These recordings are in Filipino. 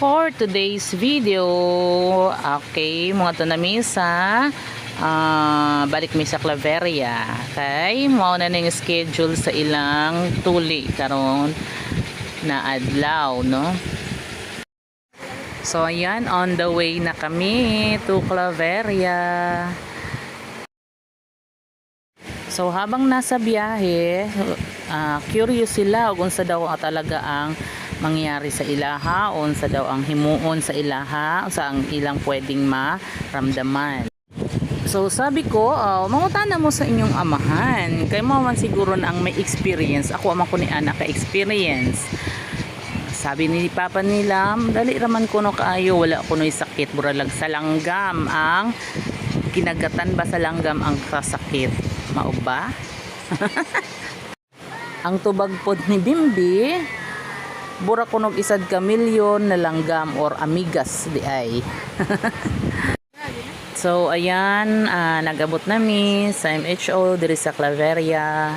for today's video. Okay, mga to na misa. Balik mi sa Claveria. Okay, mao na ning schedule sa ilang tuli karon na adlaw, no? So ayan, on the way na kami to Claveria. So habang nasa biyahe, curious sila kung sa daw talaga ang mangyari sa ilaha, unsa daw ang himuon sa ilaha, sa ang ilang pwedeng maramdaman. So sabi ko, mangutana mo sa inyong amahan, kay mo man siguro na ang may experience. Ako man ko ni anak ka experience. Sabi ni papa nila, dali raman ko no kaayo, wala ko no'y sakit, buralag sa langgam ang kinagatan ba sa langgam ang kasakit, mao ba? Ang tubag pod ni Bimbi, bura ko nog isad ka milyon na langgam or amigas di ay. So ayan, nagabot nami sa MHO diri sa Claveria.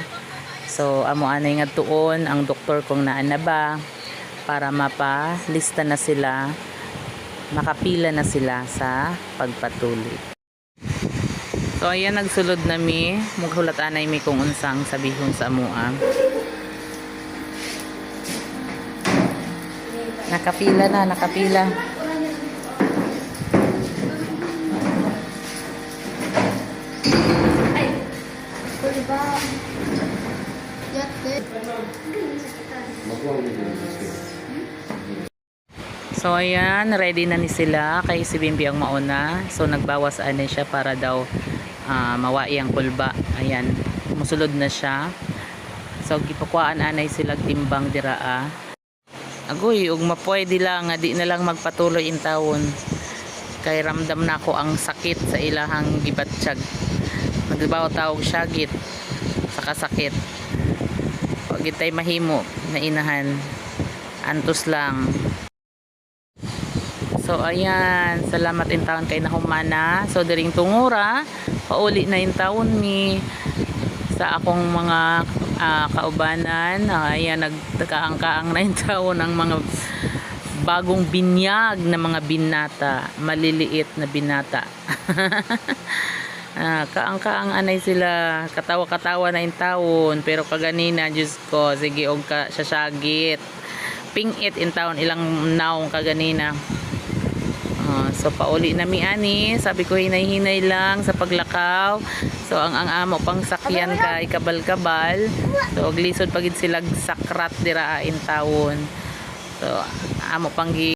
So amo anay nga tuon ang doktor kung naan na ba para mapalista na sila, makapila na sila sa pagpatuli. So ayan, nagsulod nami, mughulat anay mi kung unsang sabihon sa amoa. Nakapila na, nakapila. Ay, diba? So ayan, ready na ni sila kay si Bimbi ang mauna. So nagbawas ani siya para daw mawai ang kulba. Ayan, musulod na siya. So gipakuan anay sila timbang diraa. Agoy, ug mapwede lang nga di na lang magpatuloy in taon. Kay ramdam na ko ang sakit sa ilahang gibatsyag. Nagbaw tawag syagit sa kasakit. Pag itay mahimo na inahan, antos lang. So ayan, salamat in taon kay nahumana. So diring tungura, pauli na in taon mi sa akong mga kaubanan. Ayan, nagkaang-kaang na in taon ang mga bagong binyag na mga binata, maliliit na binata. Kaang-kaang anay sila, katawa-katawa na in taon, pero kaganina Diyos ko, sige og ka sasagit pingit in taon ilang naong kaganina. So pauli na mi ani, sabi ko hinay-hinay lang sa paglakaw. So ang amo pang sakyan kay kabal-kabal. So og lisod pagid sila sakrat dira in taon. So amo pang